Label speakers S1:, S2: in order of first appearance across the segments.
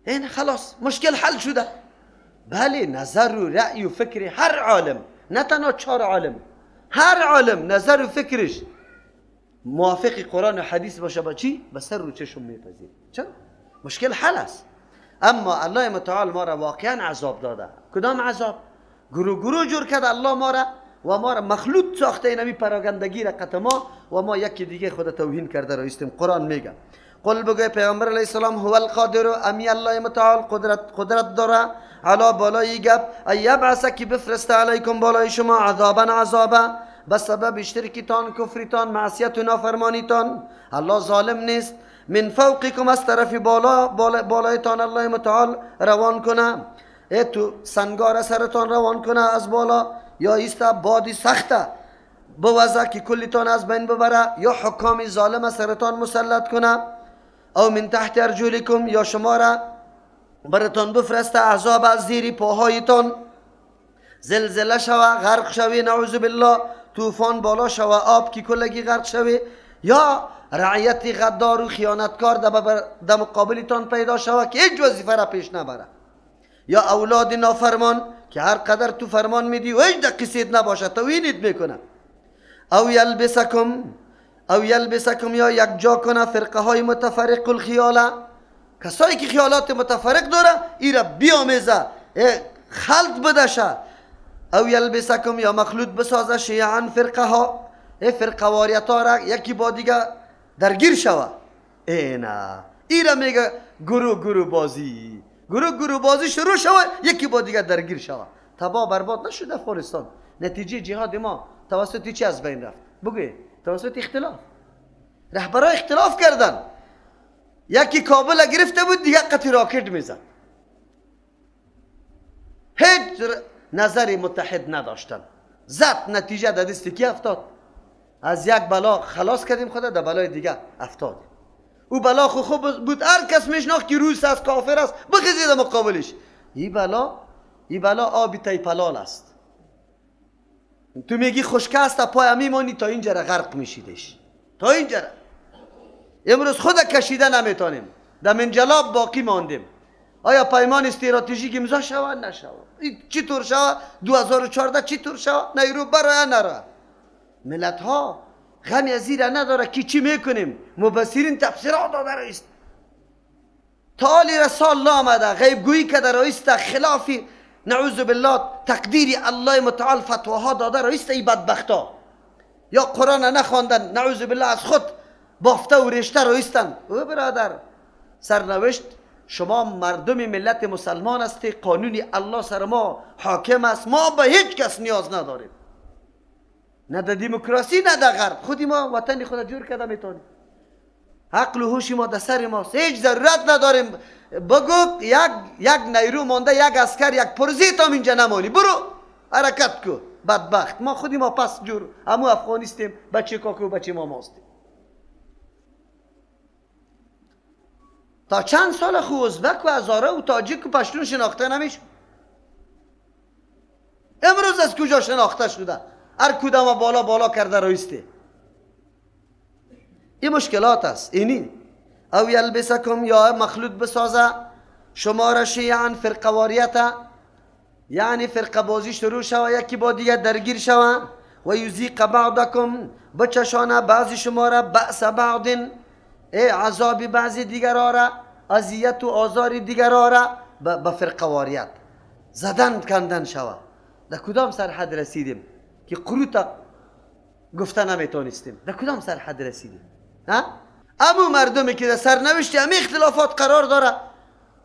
S1: این خلاص مشکل حل شده. بله نظر و رأی و فکر هر عالم، نه تنها 4 عالم، هر عالم نظر و فکرش موافق قرآن و حدیث باشه با چی؟ به سر و چشم میپذیر. چرا؟ مشکل حل است. اما الله متعال ما را واقعا عذاب داده. کدام عذاب؟ گروه جور کرده الله ما را و ما را مخلوط ساخته اینمی پراگندگی رقت ما و ما یکی دیگه خود توهین کرده رو استیم. قرآن میگه قل بگوی پیغمبر علیه السلام هو القادر، امی الله متعال قدرت داره علا بالای گپ ایبعثه که بفرسته علیکم بالای شما عذابا به سبب اشترکتان، کفرتان، معصیت و نافرمانیتان. الله ظالم نیست. من فوقکم از طرف بالایتان الله متعال روان کنه، تو سنگار سرتان روان کنه از بالا، یا ایستا بادی سخته بوزه که کلیتان از بین ببره، یا حکام ظالم سرتان مسلط کنه، او من تحت ارجلکم یا شما را برتان بفرسته عذاب از زیر پاهایتان، زلزله شوه غرق شوی نعوذ بالله، طوفان بالا شوه آب کی کلگی غرق شوی، یا رعیت غدار و خیانتکار در مقابلتان پیدا شوه که هیچ وظیفه را پیش نبره، یا اولاد نافرمان که هر قدر تو فرمان میدی و هیچ دقیقید نباشه توهینت میکنه، او یلبسکم یا یک جا کنه فرقه های متفرق الخیاله، کسایی که خیالات متفرق داره ایرا بیامیزه خلط بدشه، او یلبسکم یا مخلوط بسازه شیعا فرقه ها فرقه واریت ها را یکی با دیگه درگیر شوه. ایرا میگه گروه بازی شروع شوه یکی با دیگه درگیر شوه. تبا برباد نشده افغانستان، نتیجه جهاد ما توسط چی از بین رفت؟ بگوی توسط اختلاف. رهبرای اختلاف کردن، یکی کابل گرفته بود دیگه قطع راکت میزد، هیچ نظری متحد نداشتن، زد نتیجه در دست کی افتاد؟ از یک بلا خلاص کردیم خدا، در بلای دیگه افتاد. او بلا خوب بود، هر کس میشناخت که روس است کافر است بخیزید مقابلش. این بلا آبی تیپلال است. تو میگی خشک است پای میمانی تا اینجا را غرق میشیدش، تا اینجا را. امروز خود کشیده نمیتونیم، در منجلاب باقی ماندیم. آیا پیمان استراتژیک امضا شود نشود؟ چی طور شود 2014 چی طور شود؟ نیرو برای نره. ملت ها غمی از زیر نداره که چی میکنیم. مبصرین تفسیرات داده رایست، تالی رسال الله آمده غیب گویی که در رایست خلافی نعوذ بالله تقدیر الله متعال فتواها داده رایست. ای بدبختا یا قرآن نخواندن نعوذ بالله از خود بافته و رشته رایستن. او برادر سرنوشت شما مردم ملت مسلمان هستی، قانونی الله سر ما حاکم است، ما به هیچ کس نیاز نداریم، نه در دموکراسی نه در غرب. خودی ما وطن خود جور کرده میتونیم، عقل و هوش ما در سر ماست، هیچ ضرورت نداریم. بگو یک نیرو مانده، یک اسکر، یک پرزیت هم اینجا نمانی، برو حرکت کو. بدبخت ما خودی ما پس جور، همو افغانیستیم، بچه کاکو بچه ما ماستیم. تا چند سال خو ازبک و هزاره و تاجیک و پشتون شناخته نمیشه، امروز از کجا شناخته شده؟ هر کدام بالا کرده رایسته. این مشکلات است. اینی او یلبسکم یا مخلوط بسازه شما را شیعا فرقه واریت، یعنی فرقه بازی شروع شوه یکی با دیگه درگیر شوه، و یذیق بعضکم بچشانه بعضی شما را بأس بعض عذاب بعضی دیگر را، اذیت و آزار دیگر را به فرقه واریت زدن کندن شوه. در کدام سرحد رسیدیم که قروت گفته نمیتونستیم؟ در کدام سرحد رسیدیم؟ امو مردمی که در سرنوشت همه اختلافات قرار داره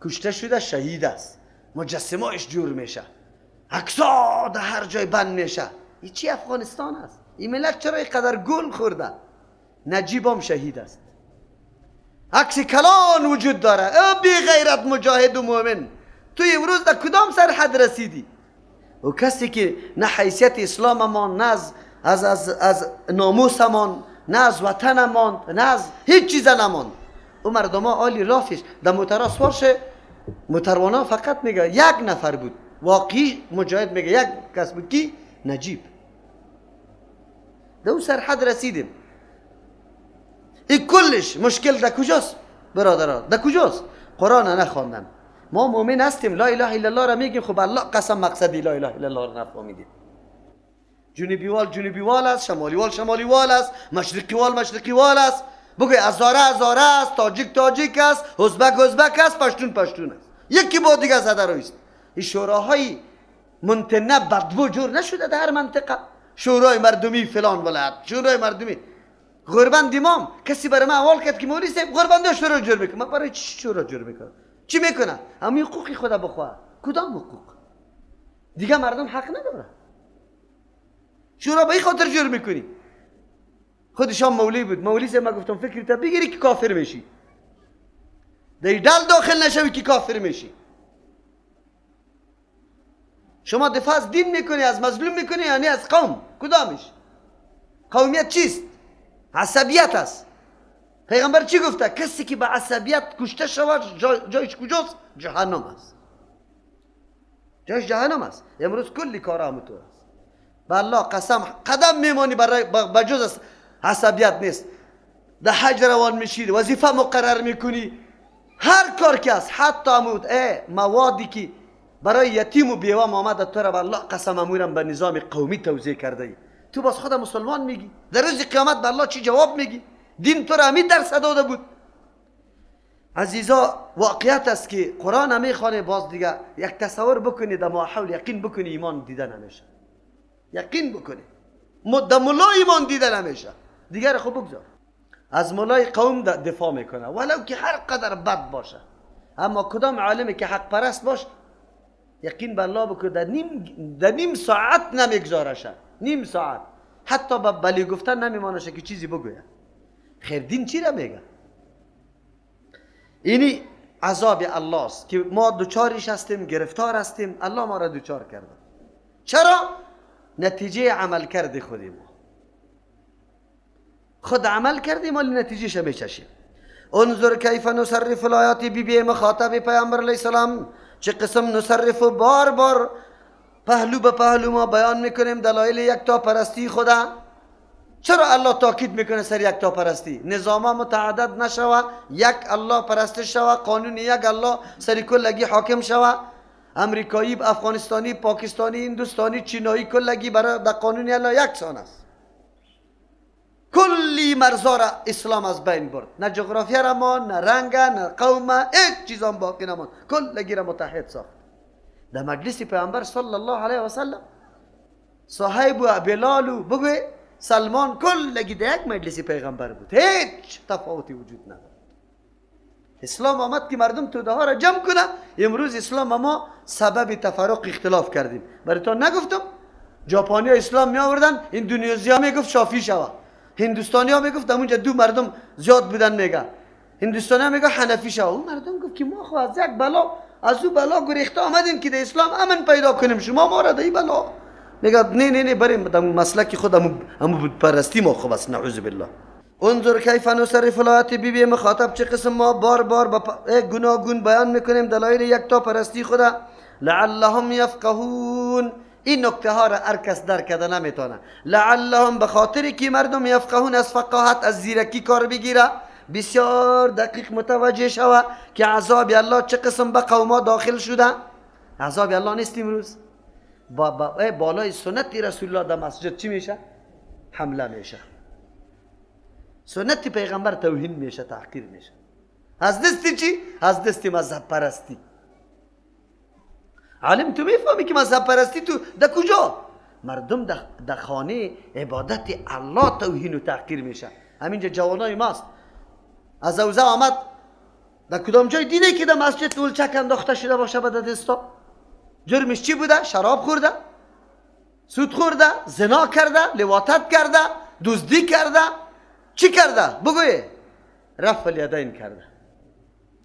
S1: کشته شده شهید است، مجسمه‌اش جور میشه، عکس‌ها در هر جای بند میشه. این چی افغانستان است؟ این ملت چرا اینقدر گل خورده؟ نجیب هم شهید است، عکس کلان وجود داره. بی غیرت مجاهد و مؤمن، تو امروز در کدام سرحد رسیدی؟ و کسی که نه حیثیت اسلاممان، نه از ناموسمان، نه از وطنمان، نه از هیچ چیز نماند. او مردم ها آلی رافش در موترها سوار شه، موتروانا فقط میگه یک نفر بود، واقعی مجاهد میگه یک کس بود کی؟ نجیب. در اون سرحد رسیدیم. این کلش مشکل در کجاست؟ برادران در کجاست؟ قرآن نخواندن. ما مؤمن هستیم لا اله الا الله را میگیم، خب الله قسم مقصدی لا اله الا الله را نفهمیدیم. جنوبی وال جنوبی وال است، شمالی وال شمالی وال است، مشرقی وال مشرقی وال است، بگوی هزاره هزاره است، تاجیک تاجیک است، ازبک ازبک است، پشتون پشتون است. یکی با دیگه زده رویست. این شوراهای منتنه بدبو جور نشده در هر منطقه. شورای مردمی فلان ولایت، شورای مردمی. غربند امام کسی برای من اول کرد که مولوی صاحب غربنده شورا جور میکنه. من برای چی شورا جور میکنم؟ چی میکنه؟ همین حقوقی خدا بخواه. کدام حقوق؟ دیگه مردم حق نداره. شورا به این خاطر جور میکنی. خودشان مولوی بود، مولوی صاحب من گفتم فکری تا بگیری که کافر میشی، در دل داخل نشوی که کافر میشی. شما دفاع از دین میکنی، از مظلوم میکنی، یعنی از قوم. کدامش؟ قومیت چیست؟ عصبیت است. پیغمبر چی گفته؟ کسی که به عصبیت کشته شود جایش کجاست؟ جهنم است. جایش جهنم است. امروز کلی کارا همونطور است. به الله قسم قدم میمانی برای بجز عصبیت نیست. در حج روان میشی، وظیفه مقرر میکنی، هر کار که است، حتی موادی که برای یتیم و بیوه آمده تو را به الله قسم امورم به نظام قومی توزیع کرده ای. تو باز خود مسلمان میگی، در روز قیامت به الله چی جواب میگی؟ دین تو را همین درس داده بود. عزیزا واقعیت است که قرآن هم میخوانه، باز دیگه یک تصور بکنید در ماحول یقین بکنی ایمان دیده نمیشه. یقین بکنی در ملا ایمان دیده نمیشه. دیگر خوب بگذار. از ملای قوم دفاع میکنه ولو که هر قدر بد باشه، اما کدام عالمی که حق پرست باشه یقین به الله بکنه در نیم ساعت نمیگذارشه. نیم ساعت حتی به بلی گفتن نمیمانشه که چیزی بگوید. خیر دین چی را میگه؟ اینی عذاب الله است که ما دوچارش هستیم، گرفتار هستیم. الله ما را دوچار کرده. چرا؟ نتیجه عمل کرده خودی ما. خود عمل کردیم ولی نتیجهش میچشیم. انظر کیف نصرف الآیات، بی مخاطب پیامبر علیه السلام چه قسم نصرف و بار بار پهلو به پهلو ما بیان میکنیم دلایل یکتا پرستی خدا. چرا الله تاکید میکنه سر یکتا پرستی؟ نظام متعدد نشوه، یک الله پرستش شوه، قانون یک الله سر کلگی حاکم شوه. امریکایی، افغانستانی، پاکستانی، هندوستانی، چینایی کلگی برای در قانون الله یکسان است. کلی مرزا را اسلام از بین برد. نه جغرافیا را ما، نه رنگ، نه قوم، هیچ چیز هم باقی نماند. کلگی را متحد ساخت. در مجلس پیامبر صلی الله علیه و سلم صاحب و بلال و بگوی سلمان کلگی در یک مجلس پیغمبر بود. هیچ تفاوتی وجود ندارد. اسلام آمد که مردم توده ها را جمع کنه. امروز اسلام ما سبب تفرق اختلاف کردیم. برای تو نگفتم ژاپنی ها اسلام می آوردن، اندونزی ها می گفت شافی شوه، هندوستانی ها می گفت اونجا دو مردم زیاد بودن میگه، هندوستانی ها می گفت حنفی شوه. اون مردم گفت که ما خو از یک بلا از او بلا گریخته آمدیم که در اسلام امن پیدا کنیم، شما ما را در این بلا میگه نه بریم در مسلک خود همون بود پرستی ما خوب است. نعوذ بالله. انظر کیف نصرف الآیات، بی مخاطب چه قسم ما بار بار گوناگون بیان میکنیم دلایل یکتا پرستی خدا. لعلهم یفقهون، این نکته ها را هر کس درک کرده نمیتونه. لعلهم به خاطری که مردم یفقهون از فقاهت از زیرکی کار بگیره، بسیار دقیق متوجه شوه که عذاب الله چه قسم به قوما داخل شده. عذاب الله نیست امروز بالای سنت رسول الله در مسجد چی میشه؟ حمله میشه. سنت پیغمبر توهین میشه، تحقیر میشه. از دستی چی؟ از دستی مذهب پرستی. عالم تو میفهمی که مذهب پرستی تو در کجا؟ مردم در خانه عبادت الله توهین و تحقیر میشه. همینجا جوانای ماست از اوزه آمد در کدام جای دیده که در مسجد ولچک انداخته شده باشه به دستا؟ جرمش چی بوده؟ شراب خورده، سود خورده، زنا کرده، لواطت کرده، دزدی کرده، چی کرده؟ بگوی رفع الیدین کرده.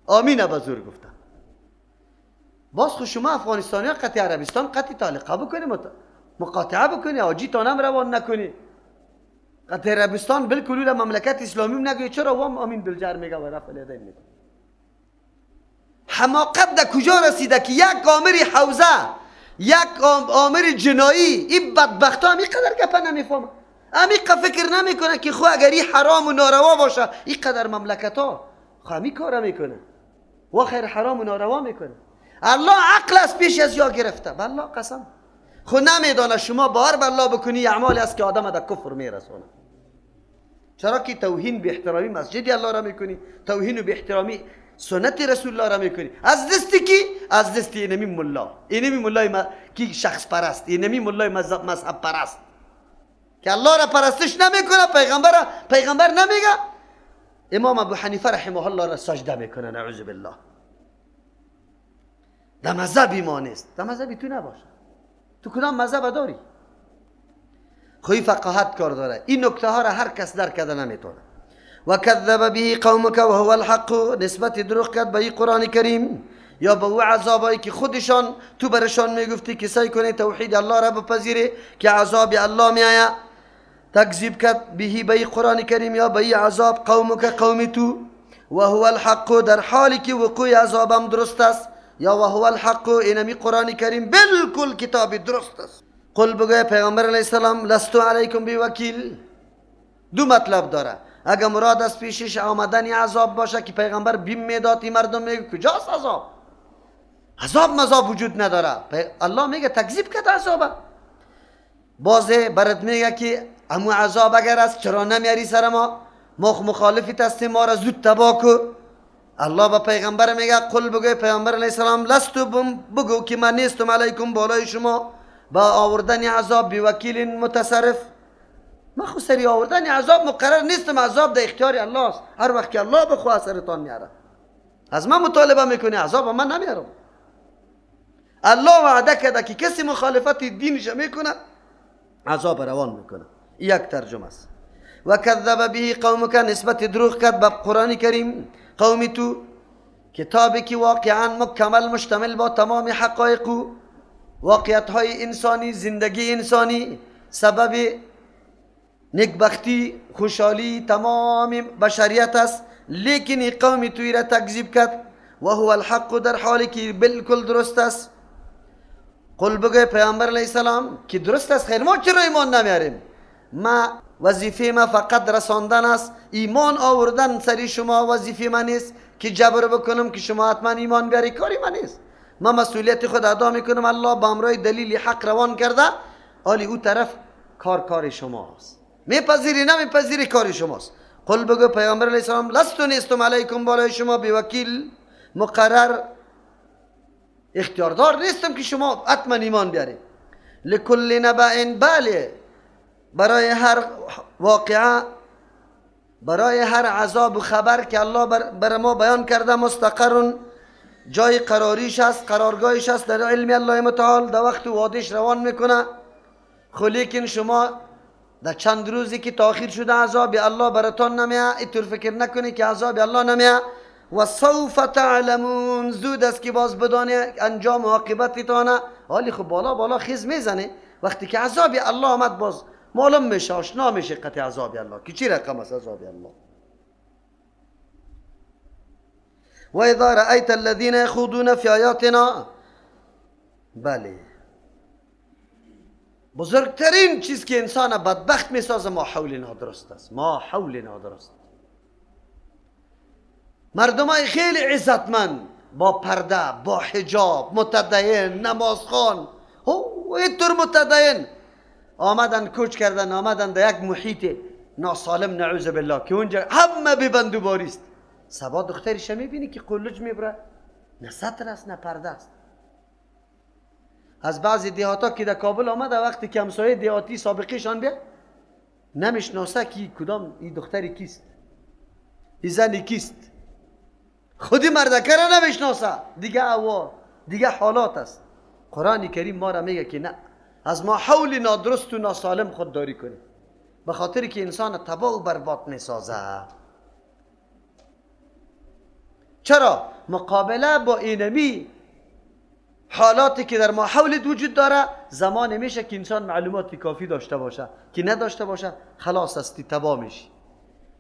S1: آمین بزرگ گفته. باز خود شما افغانستانی ها قطع عربستان قطع تعلقه بکنی، مقاطعه بکنی، آجی تانم روان نکنی. قطع عربستان بالکل مملکت اسلامی نگوی. چرا وام آمین بالجر میگه و رفع الیدین میگه؟ حماقت در کجا رسیده که یک آمر حوزه، یک آمر جنایی، این بدبخت ها اینقدر گپه نمیفهمه، اینقدر فکر نمیکنه که خو اگر این حرام و ناروا باشه اینقدر مملکت ها خمی کار میکنه و خیر حرام و ناروا میکنه. الله عقل از پیش از یا گرفته، بالله قسم. خود نمیدانه شما باور بر الله بکنی اعمالی است که آدم در کفر میرسونه. چرا که توهین به احترامی مسجد الله را میکنی، توهین به احترامی سنت رسول الله را میکنی. از دستی کی؟ از دستی اینمی ملا، اینمی ملای کی شخص پرست، اینمی ملای مذهب پرست که الله را پرستش نمیکنه، پیغمبر نمیگه. امام ابو حنیفه رحمه الله را سجده میکنه، نعوذ بالله. در مذهب ایمان است، در مذهبی تو نباشه. تو کدام مذهب داری؟ خوی فقاهت کار داره. این نکته ها را هر کس درک کرده نمیتونه. و کذب به قومک و هو الحق، نسبت دروغ کرد به این قرآن کریم یا به او عذابایی که خودشان تو برشان میگفتی که سعی کنه توحید الله را بپذیره که عذاب الله میآید. تکذیب کرد به این قرآن کریم یا به این عذاب قومک، قوم تو، و هو الحق، در حالی که وقوع عذابم درست است، یا و هو الحق، اینمی قرآن کریم بالکل کتاب درست است. قل بگوی پیغمبر علیه السلام لستو علیکم بوکیل. دو مطلب داره. اگر مراد از پیشش آمدن عذاب باشه که پیغمبر بیم میداد مردم میگه کجاست عذاب مذاب وجود نداره. الله میگه تکذیب کرد عذاب. بازه برات میگه که امو عذاب اگر است چرا نمیاری سر ما مخالفت هستیم، ما را زود تباه کو. الله با پیغمبر میگه قل بگوی پیغمبر علیه السلام لستو بگو که من نیستم علیکم بالای شما با آوردن عذاب بوکیل متصرف. من خود سری آوردن عذاب مقرر نیستم، عذاب در اختیار الله است. هر وقت که الله بخواه سرتان میاره. از من مطالبه میکنه عذاب من نمیارم. الله وعده کرده که کسی مخالفت دینش میکنه عذاب روان میکنه. یک ترجمه است. و کذب به قومک، نسبت دروغ کرد به قرآن کریم قوم تو، کتابی که واقعا مکمل مشتمل با تمام حقایق و واقعیت های انسانی، زندگی انسانی، سبب نیکبختی خوشحالی تمام بشریت است، لیکن این قوم توی را تکذیب کرد و هو الحق، در حالی که بالکل درست است. قل بگوی پیامبر علیه السلام که درست است، خیر ما چرا ایمان نمیاریم؟ ما وظیفه ما فقط رساندن است، ایمان آوردن سری شما وظیفه من نیست که جبر بکنم که شما حتما ایمان بیاری، کاری من نیست. ما مسئولیت خود ادا میکنم، الله با امرای دلیل حق روان کرده، حالی او طرف کار شماست، میپذیری نمیپذیری کار شماست. قل بگو پیامبر علیه السلام لستو نیستم علیکم بالای شما بوکیل، مقرر اختیاردار نیستم که شما حتما ایمان بیارید. لکل نبأ، بله برای هر واقعه، برای هر عذاب و خبر که الله بر ما بیان کرده مستقر، جای قراریش است، قرارگاهش است در علم الله متعال، در وقت وادش روان میکنه. خب لیکن شما در چند روزی که تاخیر شده عذاب الله براتان نمیاد، اینطور فکر نکنی که عذاب الله نمیاد. و سوف تعلمون، زود است که باز بدانه انجام و عاقبتتانه. حالی خب بالا خیز میزنه، وقتی که عذاب الله آمد باز معلوم میشه، آشنا میشه قطع عذاب الله که چی رقم است عذاب الله. و اذا رأیت الذین یخوضون فی آیاتنا، بله بزرگترین چیز که انسان بدبخت میسازه ما حول نادرست است، ما حول نادرست. مردمای خیلی عزتمند با پرده، با حجاب، متدین، نمازخوان، اینطور متدین آمدن کوچ کردن، آمدن در یک محیط ناسالم نعوذ بالله که اونجا همه ببند و باریست. سبا دخترش میبینی که قلوج میبره، نه سطر است نه پرده است. از بعضی دیهاتا که در کابل آمده، وقتی که همسایه دیهاتی سابقیشان بیاد نمیشناسه که کدام این دختری کیست، این زنی کیست، خودی مردکه را نمیشناسه، دیگه اوار دیگه حالات است. قرآن کریم ما را میگه که نه، از ما حول نادرست و ناسالم خودداری کنیم، به خاطری که انسان تباه و برباد میسازه. چرا؟ مقابله با اینمی حالاتی که در ما حولت وجود داره، زمان میشه که انسان معلوماتی کافی داشته باشه، که نداشته باشه خلاص استی تباه میشی.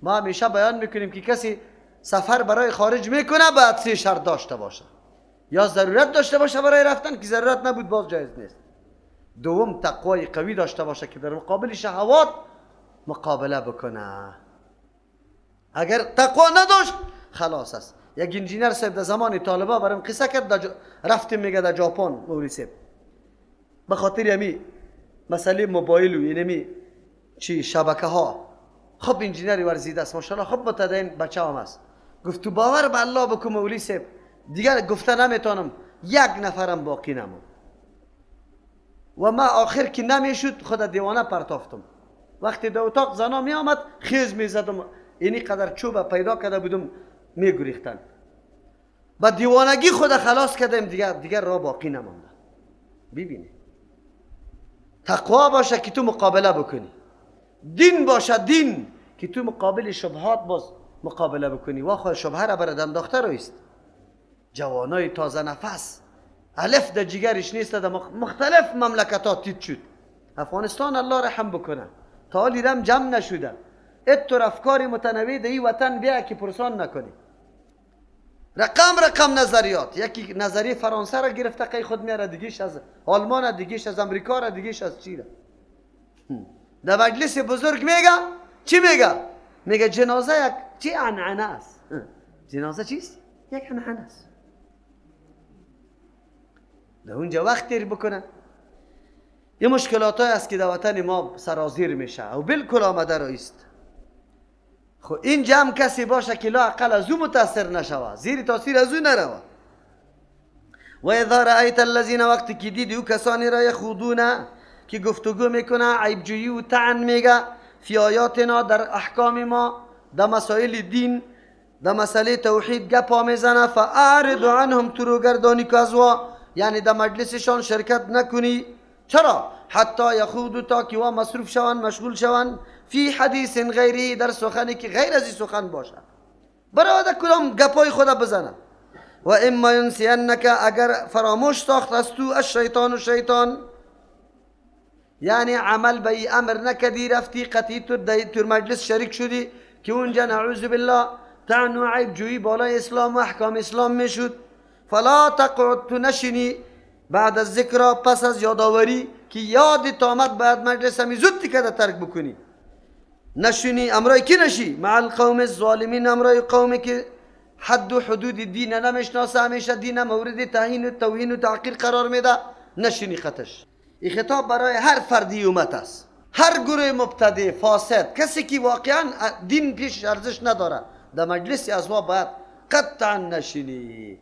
S1: ما همیشه بیان میکنیم که کسی سفر برای خارج میکنه باید 3 شرط داشته باشه، یا ضرورت داشته باشه برای رفتن که ضرورت نبود باز جایز نیست. دوم تقوای قوی داشته باشه که در مقابل شهوات مقابله بکنه. اگر تقوا نداشت خلاص است. یک انجینر صاحب در زمان طالبا برام قصه کرد، رفتیم میگه در ژاپن مولوی صاحب به خاطر یمی مسئله موبایل و اینمی چی شبکه ها. خب انجینری ورزیده است ماشاءالله، خب متدین بچه هم است. گفت تو باور به الله بکن مولوی صاحب، دیگر گفته نمیتونم، یک نفرم باقی نمون. و ما آخر که نمیشد خود دیوانه پرتافتم. وقتی در اتاق زنا می آمد خیز می زدم، اینی قدر چوب پیدا کرده بودم می گریختن. با دیوانگی خود خلاص کردم، دیگر راه باقی نمانده. ببینی تقوا باشه که تو مقابله بکنی، دین باشه دین که تو مقابل شبهات باز مقابله بکنی. و خود شبهه را برد انداخته رویست. جوانای تازه نفس الف در جگرش نیست، در مختلف مملکتات تید شد. افغانستان الله رحم بکنه تا حالی رم جمع نشده. اتر افکار متنوع در این وطن بیا که پرسان نکنی. رقم نظریات، یکی نظریه فرانسه را گرفته که خود میاره، دیگیش از آلمان، دیگیش از امریکا، دیگیش از چی را. در مجلس بزرگ میگه چی میگه؟ میگه جنازه یک چی عنعنه است. جنازه چیست؟ یک عنعنه است. در اونجا وقت تیر بکنه. یه مشکلات های است که در وطن ما سرازیر میشه و بالکل آمده رایست. خب این جمع کسی باشه که لا اقل از او متاثر نشوه، زیر تاثیر از او نروه. و اذا رأیت الذین، وقتی که دیدی او کسانی را یخوضون که گفتگو میکنه، عیبجویی و طعن میگه فی آیاتنا، در احکام ما، در مسائل دین، در مسئله توحید گپا میزنه، فاعرض عنهم، تو رو گردانی که از وا، یعنی در مجلسشان شرکت نکنی. چرا؟ حتی یخوضوا، تا که وا مصروف شوند، مشغول شوند، فی حدیث غیری، در سخنی که غیر از این سخن باشه، برای کدام گپای خود بزنه. و اما ینسینک، اگر فراموش ساخت از تو الشیطان، و شیطان یعنی عمل به ای امر نکدی، رفتی قطعی تو مجلس شریک شدی که اونجا نعوذ بالله طعن و عیب جویی بالای اسلام و احکام اسلام میشد. فلا تقعد، تو نشینی بعد از ذکر، پس از یادآوری که یادت آمد بعد مجلس همی زودی که ترک بکنی. نشینی امرای کی نشی؟ مع القوم الظالمین، امرای قومی که حد و حدود دین نمیشناسه، همیشه دین مورد توهین و توهین و تعقیر قرار میده. نشینی خطش. این خطاب برای هر فردی امت است، هر گروه مبتدی فاسد، کسی که واقعا دین پیش ارزش نداره، در مجلس ازوا باید قطعا نشینی.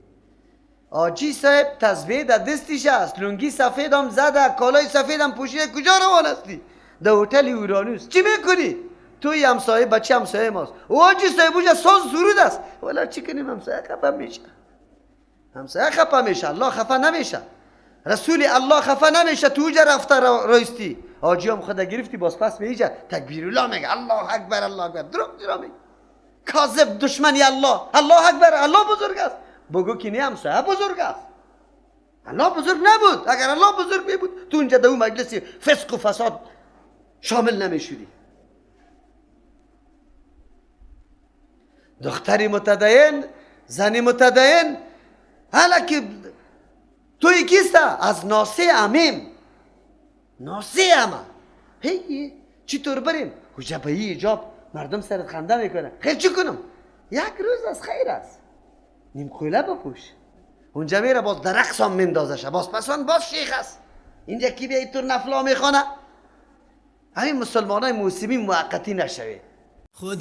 S1: آجی صاحب تسبیح در دستش است، لنگی سفیدم زده، کالای سفیدم پوشیده، کجا روان هستی؟ در هتل اورانوس. چی میکنی؟ توی همسایه بچه همسایه ماست. او آجی صاحب اونجا ساز سرود است. والا چی کنیم؟ همسایه خفه میشه. همسایه خفه میشه، الله خفه نمیشه، رسول الله خفه نمیشه. تو اونجا رفته رایستی، آجی هم خدا گرفتی، باز پس میجا تکبیر الله میگه، الله اکبر الله اکبر، دروغ میگه، کاذب، دشمنی الله، الله اکبر، الله بزرگ است. بگو که نه، همسایه بزرگ است. الله بزرگ نبود. اگر الله بزرگ میبود تو اونجا در اون مجلس فسق و فساد شامل نمیشدی. دختری متدین، زنی متدین، حالا که توی کیسته؟ از ناسه امیم، ناسه اما هی چطور بریم؟ کجا به این ایجاب مردم سرت خنده میکنه. خیر چی کنم؟ یک روز از خیر است، نیم قوله بپوش. اونجا میره باز در رقص هم مندازش، باز پسان باز شیخ است. اینجا کی بیایی تو نفلا میخوانه؟ همین مسلمان های موسیمی موقتی نشوه.